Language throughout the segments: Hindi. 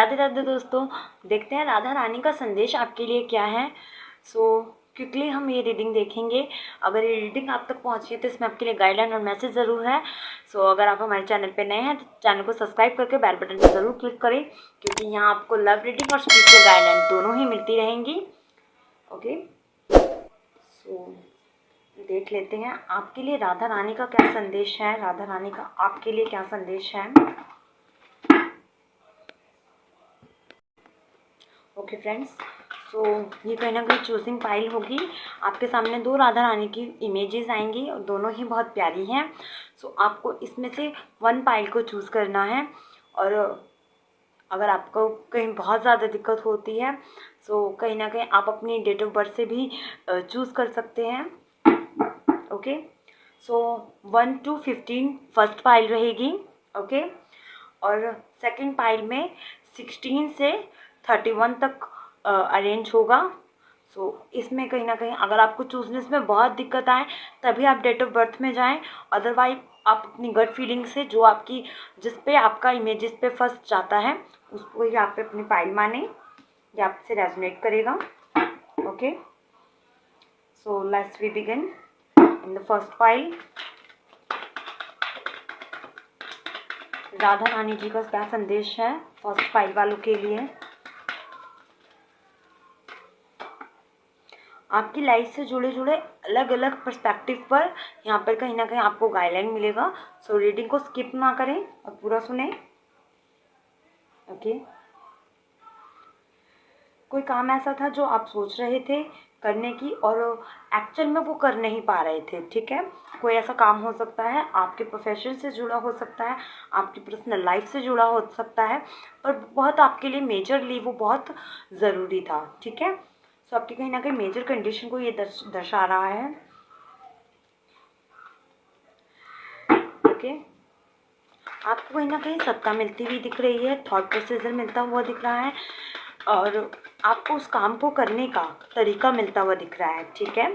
राधे राधे दोस्तों, देखते हैं राधा रानी का संदेश आपके लिए क्या है। क्विकली हम ये रीडिंग देखेंगे। अगर ये रीडिंग आप तक पहुंची है तो इसमें आपके लिए गाइडलाइन और मैसेज ज़रूर है। अगर आप हमारे चैनल पे नए हैं तो चैनल को सब्सक्राइब करके बेल बटन पर ज़रूर क्लिक करें, क्योंकि यहाँ आपको लव रीडिंग और स्पिरिचुअल गाइडलाइन दोनों ही मिलती रहेंगी। ओके, देख लेते हैं आपके लिए राधा रानी का क्या संदेश है। राधा रानी का आपके लिए क्या संदेश है। ओके फ्रेंड्स, ये कहीं ना कहीं चूजिंग पाइल होगी। आपके सामने दो राधा रानी की इमेजेस आएंगी और दोनों ही बहुत प्यारी हैं। आपको इसमें से वन पाइल को चूज़ करना है। और अगर आपको कहीं बहुत ज़्यादा दिक्कत होती है कहीं ना कहीं आप अपनी डेट ऑफ बर्थ से भी चूज़ कर सकते हैं। ओके, 1 to 15 फर्स्ट पाइल रहेगी। ओके, और सेकंड पाइल में 16 से 31 तक अरेंज होगा। इसमें कहीं ना कहीं अगर आपको चूजनेस में बहुत दिक्कत आए तभी आप डेट ऑफ बर्थ में जाएं। अदरवाइज आप अपनी गट फीलिंग से जो आपकी जिस पे आपका इमेजेस पे फर्स्ट जाता है उसको ही आप अपनी पाइल माने, या आपसे रेजोनेट करेगा। Okay, let's we begin in the first pile. Radha Rani ji का क्या संदेश है फर्स्ट पाइल वालों के लिए। आपकी लाइफ से जुड़े जुड़े अलग अलग पर्सपेक्टिव पर यहाँ पर कहीं ना कहीं आपको गाइडलाइन मिलेगा। रीडिंग को स्किप ना करें और पूरा सुने। ओके, कोई काम ऐसा था जो आप सोच रहे थे करने की और एक्चुअल में वो कर नहीं पा रहे थे। ठीक है, कोई ऐसा काम हो सकता है आपके प्रोफेशन से जुड़ा हो सकता है, आपकी पर्सनल लाइफ से जुड़ा हो सकता है, पर बहुत आपके लिए मेजरली वो बहुत ज़रूरी था। ठीक है, आपकी कहीं ना कहीं मेजर कंडीशन को ये दर्शा रहा है। ओके, आपको कहीं ना कहीं सत्ता मिलती हुई दिख रही है, थॉट प्रोसीजर मिलता हुआ दिख रहा है और आपको उस काम को करने का तरीका मिलता हुआ दिख रहा है। ठीक है,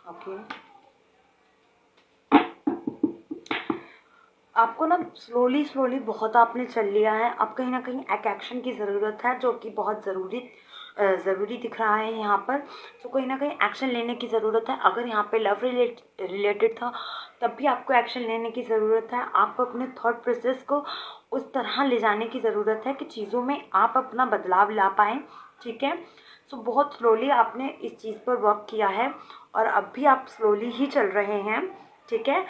ओके, आपको ना स्लोली बहुत आपने चल लिया है। अब कहीं ना कहीं एक एक्शन की ज़रूरत है जो कि बहुत ज़रूरी दिख रहा है यहाँ पर। कहीं ना कहीं एक्शन लेने की ज़रूरत है। अगर यहाँ पे लव रिलेटेड था तब भी आपको एक्शन लेने की ज़रूरत है। आपको अपने थॉट प्रोसेस को उस तरह ले जाने की ज़रूरत है कि चीज़ों में आप अपना बदलाव ला पाएँ। ठीक है, बहुत स्लोली आपने इस चीज़ पर वर्क किया है और अब भी आप स्लोली ही चल रहे हैं। ठीक है,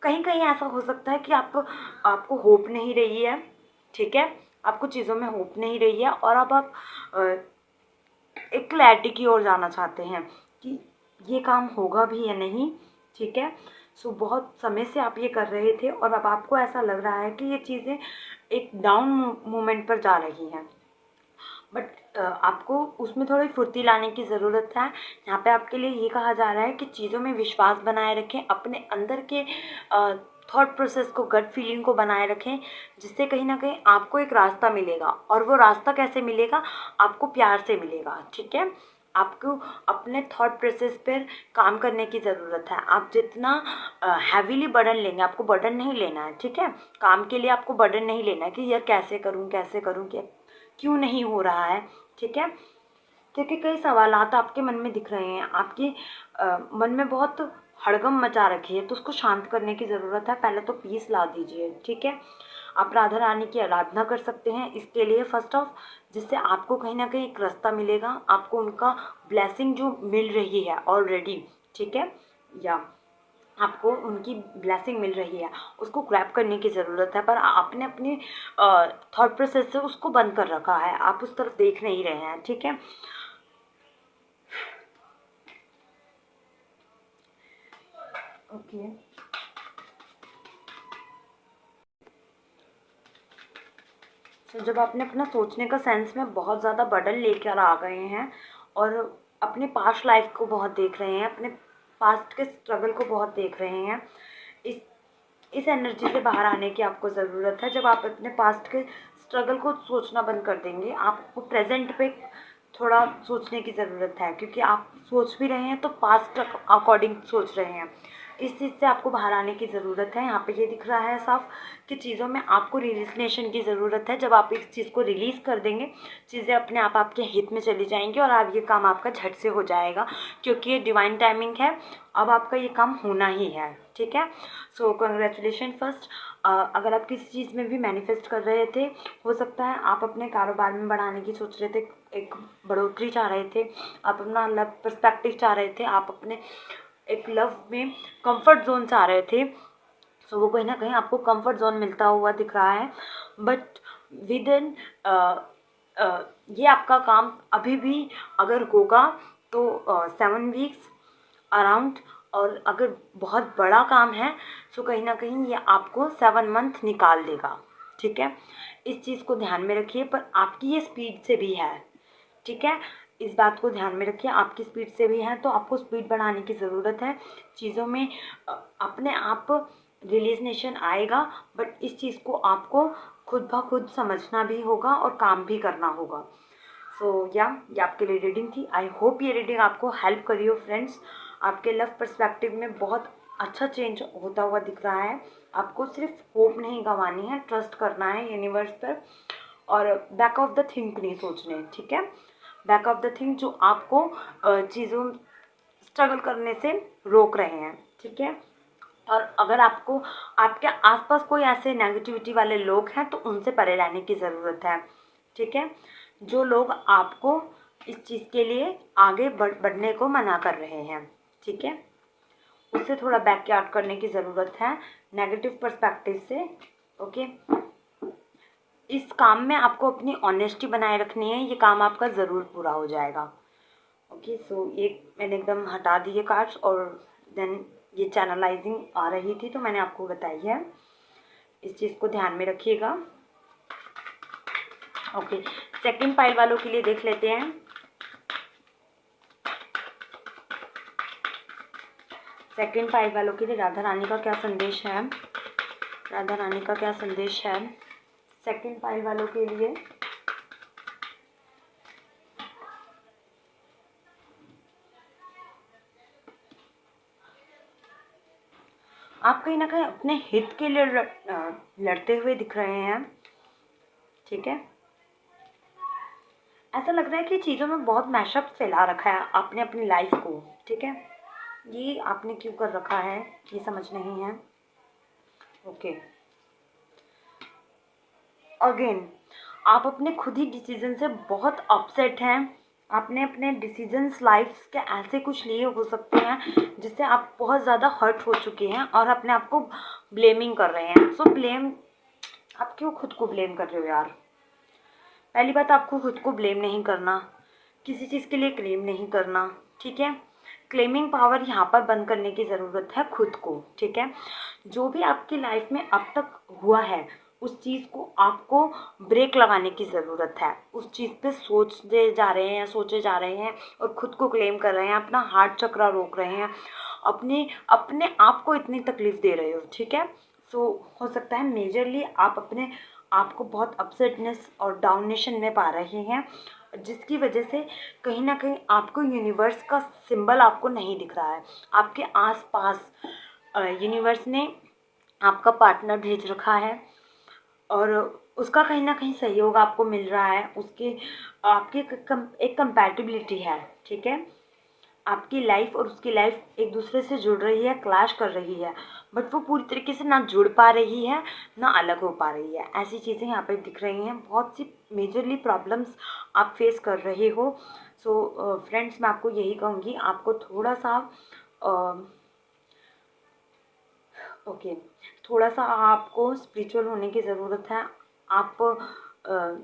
कहीं कहीं ऐसा हो सकता है कि आपको होप नहीं रही है। ठीक है, आपको चीज़ों में होप नहीं रही है और अब आप एक क्लैरिटी की ओर जाना चाहते हैं कि ये काम होगा भी या नहीं। ठीक है, बहुत समय से आप ये कर रहे थे और अब आपको ऐसा लग रहा है कि ये चीज़ें एक डाउन मोमेंट पर जा रही हैं, बट आपको उसमें थोड़ी फुर्ती लाने की ज़रूरत है। यहाँ पे आपके लिए ये कहा जा रहा है कि चीज़ों में विश्वास बनाए रखें, अपने अंदर के थॉट प्रोसेस को, गट फीलिंग को बनाए रखें, जिससे कहीं ना कहीं आपको एक रास्ता मिलेगा। और वो रास्ता कैसे मिलेगा, आपको प्यार से मिलेगा। ठीक है, आपको अपने थॉट प्रोसेस पर काम करने की ज़रूरत है। आप जितना हैवीली बर्डन लेंगे, आपको बर्डन नहीं लेना है। ठीक है, काम के लिए आपको बर्डन नहीं लेना है कि यार कैसे करूँ क्या क्यों नहीं हो रहा है। ठीक है, क्योंकि कई सवालात आपके मन में दिख रहे हैं, आपके मन में बहुत हड़गम मचा रखी है, तो उसको शांत करने की ज़रूरत है। पहले तो पीस ला दीजिए। ठीक है, आप राधा रानी की आराधना कर सकते हैं इसके लिए फर्स्ट ऑफ, जिससे आपको कहीं ना कहीं एक रास्ता मिलेगा, आपको उनका ब्लेसिंग जो मिल रही है ऑलरेडी। ठीक है, या आपको उनकी ब्लेसिंग मिल रही है, उसको ग्रैब करने की ज़रूरत है। पर आपने अपनी थॉट प्रोसेस से उसको बंद कर रखा है, आप उस तरफ देख नहीं रहे हैं। ठीक है, ओके, जब आपने अपना सोचने का सेंस में बहुत ज़्यादा बर्डन लेकर आ गए हैं और अपने पास्ट लाइफ को बहुत देख रहे हैं, अपने पास्ट के स्ट्रगल को बहुत देख रहे हैं, इस एनर्जी से बाहर आने की आपको ज़रूरत है। जब आप अपने पास्ट के स्ट्रगल को सोचना बंद कर देंगे, आपको प्रेजेंट पे थोड़ा सोचने की ज़रूरत है, क्योंकि आप सोच भी रहे हैं तो पास्ट अकॉर्डिंग सोच रहे हैं। इस चीज़ से आपको बाहर आने की ज़रूरत है। यहाँ पे ये दिख रहा है साफ कि चीज़ों में आपको रिलीजनेशन की ज़रूरत है। जब आप इस चीज़ को रिलीज़ कर देंगे, चीज़ें अपने आप आपके हित में चली जाएंगी और आप ये काम आपका झट से हो जाएगा, क्योंकि ये डिवाइन टाइमिंग है। अब आपका ये काम होना ही है, ठीक है। So congratulation first. अगर आप किसी चीज़ में भी मैनिफेस्ट कर रहे थे, हो सकता है आप अपने कारोबार में बढ़ाने की सोच रहे थे, एक बढ़ोतरी चाह रहे थे, आप अपना लव पर्सपेक्टिव चाह रहे थे, आप अपने एक लव में कंफर्ट जोन चाह रहे थे। सो वो कहीं ना कहीं आपको कंफर्ट जोन मिलता हुआ दिख रहा है। बट विद इन ये आपका काम अभी भी अगर होगा तो 7 वीक्स अराउंड, और अगर बहुत बड़ा काम है तो कहीं ना कहीं ये आपको 7 मंथ निकाल देगा, ठीक है। इस चीज़ को ध्यान में रखिए। पर आपकी ये स्पीड से भी है, ठीक है। इस बात को ध्यान में रखिए, आपकी स्पीड से भी है, तो आपको स्पीड बढ़ाने की ज़रूरत है। चीज़ों में अपने आप रिलीजनेशन आएगा, बट इस चीज़ को आपको खुद ब खुद समझना भी होगा और काम भी करना होगा। सो ये आपके लिए रीडिंग थी। आई होप ये रीडिंग आपको हेल्प करी हो फ्रेंड्स। आपके लव पर्सपेक्टिव में बहुत अच्छा चेंज होता हुआ दिख रहा है। आपको सिर्फ होप नहीं गंवानी है, ट्रस्ट करना है यूनिवर्स पर, और बैक ऑफ द थिंक नहीं सोचने, ठीक है। बैक ऑफ द थिंक जो आपको चीज़ों स्ट्रगल करने से रोक रहे हैं, ठीक है। और अगर आपको आपके आसपास कोई ऐसे नेगेटिविटी वाले लोग हैं तो उनसे परे रहने की ज़रूरत है, ठीक है। जो लोग आपको इस चीज़ के लिए आगे बढ़ने को मना कर रहे हैं, ठीक है, उससे थोड़ा बैकयार्ड करने की ज़रूरत है नेगेटिव पर्सपेक्टिव से, ओके। इस काम में आपको अपनी ऑनेस्टी बनाए रखनी है, ये काम आपका ज़रूर पूरा हो जाएगा, ओके। सो ये मैंने एकदम हटा दिए कार्ड्स, और देन ये चैनलाइजिंग आ रही थी तो मैंने आपको बताई है। इस चीज़ को ध्यान में रखिएगा, ओके। सेकंड पाइल वालों के लिए देख लेते हैं। सेकंड पाइल वालों के लिए राधा रानी का क्या संदेश है, राधा रानी का क्या संदेश है सेकंड पाइल वालों के लिए। आप कहीं ना कहीं अपने हित के लिए लड़ते हुए दिख रहे हैं, ठीक है। ऐसा लग रहा है कि चीज़ों में बहुत मैशअप फैला रखा है आपने अपनी लाइफ को, ठीक है। ये आपने क्यों कर रखा है ये समझ नहीं है, ओके। अगेन आप अपने खुद ही डिसीजन से बहुत अपसेट हैं। आपने अपने डिसीजंस लाइफ के ऐसे कुछ लिए हो सकते हैं जिससे आप बहुत ज़्यादा हर्ट हो चुके हैं और अपने आप को ब्लेमिंग कर रहे हैं। सो ब्लेम, आप क्यों खुद को ब्लेम कर रहे हो यार। पहली बात, आपको खुद को ब्लेम नहीं करना, किसी चीज़ के लिए क्लेम नहीं करना, ठीक है। क्लेमिंग पावर यहाँ पर बंद करने की ज़रूरत है खुद को, ठीक है। जो भी आपकी लाइफ में अब तक हुआ है उस चीज़ को आपको ब्रेक लगाने की ज़रूरत है। उस चीज़ पे सोचते जा रहे हैं, सोचे जा रहे हैं और खुद को क्लेम कर रहे हैं, अपना हार्ट चक्रा रोक रहे हैं, अपने अपने आप को इतनी तकलीफ़ दे रहे हो, ठीक है। सो हो सकता है मेजरली आप अपने आप को बहुत अपसेटनेस और डाउनेशन में पा रहे हैं, जिसकी वजह से कहीं ना कहीं आपको यूनिवर्स का सिंबल आपको नहीं दिख रहा है। आपके आसपास यूनिवर्स ने आपका पार्टनर भेज रखा है और उसका कहीं ना कहीं सहयोग आपको मिल रहा है, उसके आपकी एक कंपैटिबिलिटी है, ठीक है। आपकी लाइफ और उसकी लाइफ एक दूसरे से जुड़ रही है, क्लैश कर रही है, बट वो पूरी तरीके से ना जुड़ पा रही है ना अलग हो पा रही है। ऐसी चीज़ें यहाँ पे दिख रही हैं, बहुत सी मेजरली प्रॉब्लम्स आप फेस कर रहे हो। सो फ्रेंड्स, मैं आपको यही कहूँगी, आपको थोड़ा सा ओके थोड़ा सा आपको स्पिरिचुअल होने की ज़रूरत है। आप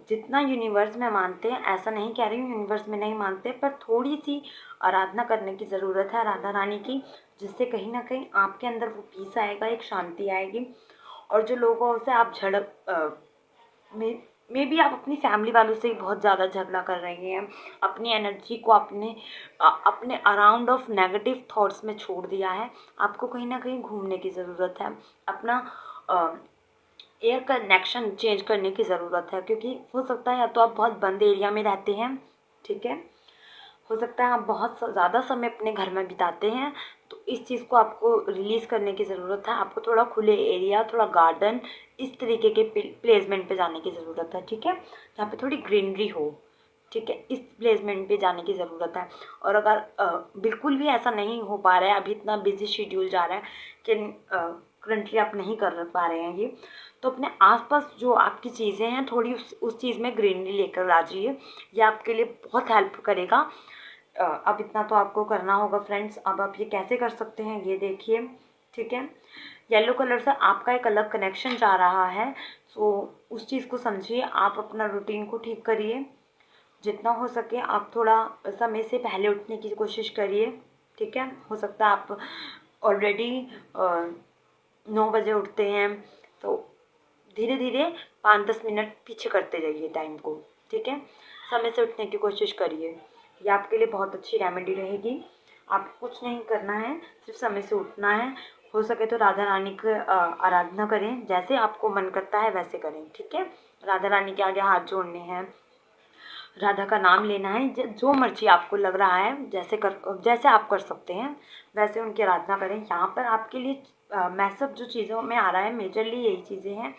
जितना यूनिवर्स में मानते हैं, ऐसा नहीं कह रही हूँ यूनिवर्स में नहीं मानते, पर थोड़ी सी आराधना करने की ज़रूरत है राधा रानी की, जिससे कहीं ना कहीं आपके अंदर वो पीस आएगा, एक शांति आएगी। और जो लोगों से आप मे बी आप अपनी फैमिली वालों से ही बहुत ज़्यादा झगड़ा कर रहे हैं, अपनी एनर्जी को अपने अराउंड ऑफ नेगेटिव थॉट्स में छोड़ दिया है। आपको कहीं ना कहीं घूमने की ज़रूरत है, अपना एयर कनेक्शन चेंज करने की ज़रूरत है, क्योंकि हो सकता है या तो आप बहुत बंद एरिया में रहते हैं, ठीक है, हो सकता है आप बहुत ज़्यादा समय अपने घर में बिताते हैं, तो इस चीज़ को आपको रिलीज़ करने की ज़रूरत है। आपको थोड़ा खुले एरिया, थोड़ा गार्डन, इस तरीके के प्लेसमेंट पे जाने की ज़रूरत है, ठीक है, जहाँ पे थोड़ी ग्रीनरी हो, ठीक है, इस प्लेसमेंट पे जाने की ज़रूरत है। और अगर बिल्कुल भी ऐसा नहीं हो पा रहा है, अभी इतना बिजी शेड्यूल जा रहा है कि करंटली आप नहीं कर पा रहे हैं ये, तो अपने आसपास जो आपकी चीज़ें हैं थोड़ी उस चीज़ में ग्रीनरी लेकर आ जाइए। ये आपके लिए बहुत हेल्प करेगा। अब इतना तो आपको करना होगा फ्रेंड्स। अब आप ये कैसे कर सकते हैं ये देखिए, ठीक है। येलो कलर से आपका एक अलग कनेक्शन जा रहा है, सो उस चीज़ को समझिए। आप अपना रूटीन को ठीक करिए, जितना हो सके आप थोड़ा समय से पहले उठने की कोशिश करिए, ठीक है। हो सकता है आप ऑलरेडी 9 बजे उठते हैं, तो धीरे धीरे 5-10 मिनट पीछे करते जाइए टाइम को, ठीक है। समय से उठने की कोशिश करिए, ये आपके लिए बहुत अच्छी रेमेडी रहेगी। आपको कुछ नहीं करना है, सिर्फ समय से उठना है। हो सके तो राधा रानी की आराधना करें, जैसे आपको मन करता है वैसे करें, ठीक है। राधा रानी के आगे हाथ जोड़ने हैं, राधा का नाम लेना है, जो मर्जी आपको लग रहा है जैसे आप कर सकते हैं वैसे उनकी आराधना करें। यहाँ पर आपके लिए मैसेज जो चीज़ों में आ रहा है, मेजरली यही चीज़ें हैं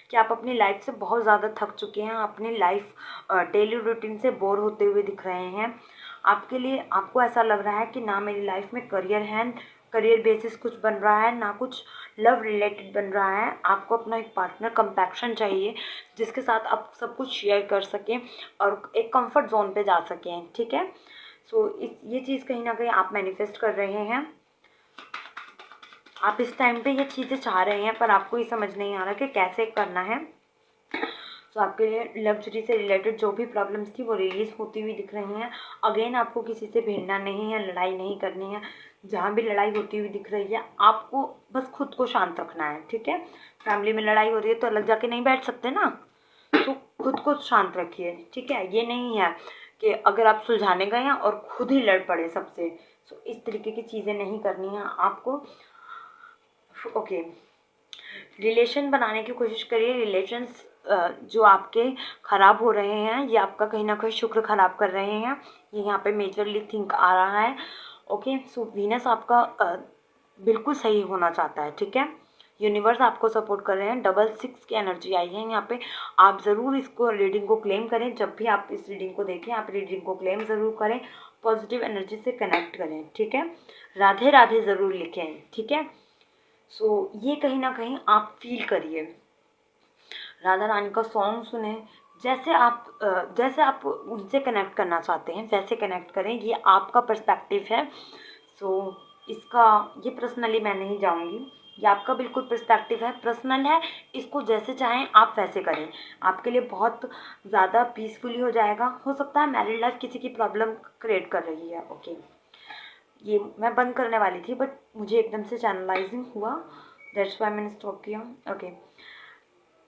कि आप अपनी लाइफ से बहुत ज़्यादा थक चुके हैं, अपनी लाइफ डेली रूटीन से बोर होते हुए दिख रहे हैं। आपको ऐसा लग रहा है कि ना मेरी लाइफ में करियर है, करियर बेसिस कुछ बन रहा है, ना कुछ लव रिलेटेड बन रहा है। आपको अपना एक पार्टनर कंपैक्शन चाहिए, जिसके साथ आप सब कुछ शेयर कर सकें और एक कंफर्ट जोन पे जा सकें, ठीक है। सो ये चीज़ कहीं ना कहीं आप मैनिफेस्ट कर रहे हैं। आप इस टाइम पे ये चीज़ें चाह रहे हैं, पर आपको ये समझ नहीं आ रहा कि कैसे करना है। तो आपके लिए लग्जरी से रिलेटेड जो भी प्रॉब्लम्स थी वो रिलीज़ होती हुई दिख रही हैं। अगेन आपको किसी से भिड़ना नहीं है, लड़ाई नहीं करनी है। जहाँ भी लड़ाई होती हुई दिख रही है, आपको बस खुद को शांत रखना है, ठीक है। फैमिली में लड़ाई हो रही है तो अलग जाके नहीं बैठ सकते ना, तो खुद को शांत रखिए, ठीक है। ये नहीं है कि अगर आप सुलझाने गए हैं और खुद ही लड़ पड़े सबसे, तो इस तरीके की चीज़ें नहीं करनी है आपको, ओके। रिलेशन बनाने की कोशिश करिए। रिलेशंस जो आपके ख़राब हो रहे हैं, ये आपका कहीं ना कहीं शुक्र ख़राब कर रहे हैं, ये यहाँ पे मेजरली थिंक आ रहा है, ओके। सो वीनस आपका बिल्कुल सही होना चाहता है, ठीक है। यूनिवर्स आपको सपोर्ट कर रहे हैं। 666 की एनर्जी आई है यहाँ पे। आप ज़रूर इसको रीडिंग को क्लेम करें। जब भी आप इस रीडिंग को देखें, आप रीडिंग को क्लेम ज़रूर करें, पॉजिटिव एनर्जी से कनेक्ट करें, ठीक है। राधे राधे ज़रूर लिखें, ठीक है। सो ये कहीं ना कहीं आप फील करिए, राधा रानी का सॉन्ग सुने। जैसे आप उनसे कनेक्ट करना चाहते हैं वैसे कनेक्ट करें, ये आपका पर्सपेक्टिव है। सो इसका ये पर्सनली मैं नहीं जाऊंगी, ये आपका बिल्कुल पर्सपेक्टिव है, पर्सनल है। इसको जैसे चाहें आप वैसे करें, आपके लिए बहुत ज़्यादा पीसफुली हो जाएगा। हो सकता है मैरिड लाइफ किसी की प्रॉब्लम क्रिएट कर रही है, ओके। ये मैं बंद करने वाली थी बट मुझे एकदम से चैनलाइजिंग हुआ, दैट्स वाई मैंने स्टॉप किया, ओके।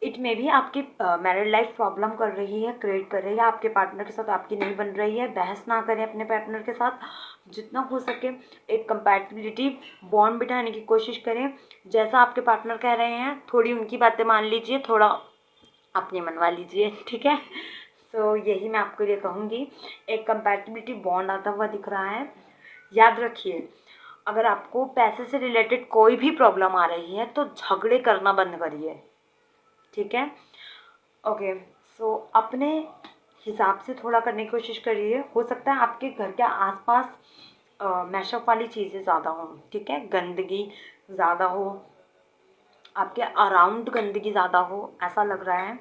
इट में भी आपकी मैरिड लाइफ प्रॉब्लम कर रही है, क्रिएट कर रही है, आपके पार्टनर के साथ आपकी नहीं बन रही है। बहस ना करें अपने पार्टनर के साथ, जितना हो सके एक कंपैटिबिलिटी बॉन्ड बिठाने की कोशिश करें। जैसा आपके पार्टनर कह रहे हैं थोड़ी उनकी बातें मान लीजिए, थोड़ा अपनी मनवा लीजिए, ठीक है। सो यही मैं आपके लिए कहूँगी। एक कंपैटिबिलिटी बॉन्ड आता हुआ दिख रहा है। याद रखिए, अगर आपको पैसे से रिलेटेड कोई भी प्रॉब्लम आ रही है तो झगड़े करना बंद करिए, ठीक है, ओके। सो अपने हिसाब से थोड़ा करने की कोशिश करिए। हो सकता है आपके घर के आसपास मैशअप वाली चीज़ें ज़्यादा हों, ठीक है, गंदगी ज़्यादा हो, आपके अराउंड गंदगी ज़्यादा हो, ऐसा लग रहा है।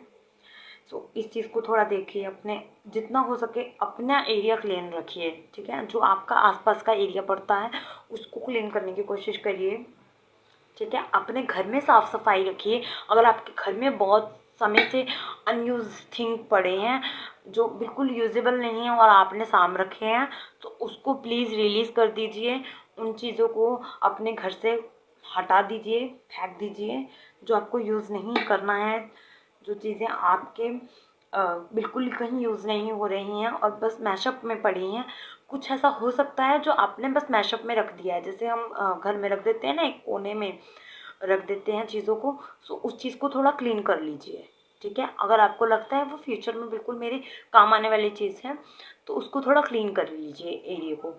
सो इस चीज़ को थोड़ा देखिए, अपने जितना हो सके अपना एरिया क्लीन रखिए, ठीक है। जो आपका आसपास का एरिया पड़ता है उसको क्लीन करने की कोशिश करिए, ठीक है। अपने घर में साफ़ सफाई रखिए। अगर आपके घर में बहुत समय से अनयूज थिंग पड़े हैं जो बिल्कुल यूजेबल नहीं है और आपने साम रखे हैं, तो उसको प्लीज़ रिलीज़ कर दीजिए। उन चीज़ों को अपने घर से हटा दीजिए, फेंक दीजिए, जो आपको यूज़ नहीं करना है। जो चीज़ें आपके बिल्कुल कहीं यूज़ नहीं हो रही हैं और बस मैशअप में पड़ी हैं, कुछ ऐसा हो सकता है जो आपने बस मैशअप में रख दिया है। जैसे हम घर में रख देते हैं ना, एक कोने में रख देते हैं चीज़ों को, सो उस चीज़ को थोड़ा क्लीन कर लीजिए, ठीक है। अगर आपको लगता है वो फ्यूचर में बिल्कुल मेरे काम आने वाली चीज़ है तो उसको थोड़ा क्लीन कर लीजिए एरिया को,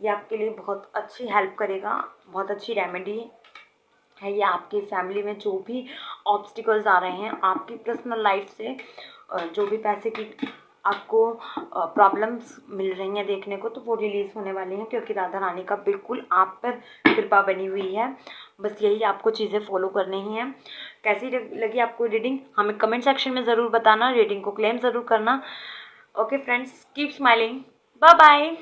ये आपके लिए बहुत अच्छी हेल्प करेगा, बहुत अच्छी रेमेडी है ये। आपकी फैमिली में जो भी ऑब्स्टिकल्स आ रहे हैं, आपकी पर्सनल लाइफ से जो भी पैसे की आपको प्रॉब्लम्स मिल रही हैं देखने को, तो वो रिलीज़ होने वाली हैं, क्योंकि राधा रानी का बिल्कुल आप पर कृपा बनी हुई है। बस यही आपको चीज़ें फॉलो करनी ही हैं। कैसी लगी आपको रीडिंग, हमें कमेंट सेक्शन में ज़रूर बताना, रीडिंग को क्लेम ज़रूर करना। Okay friends, keep smiling, bye bye.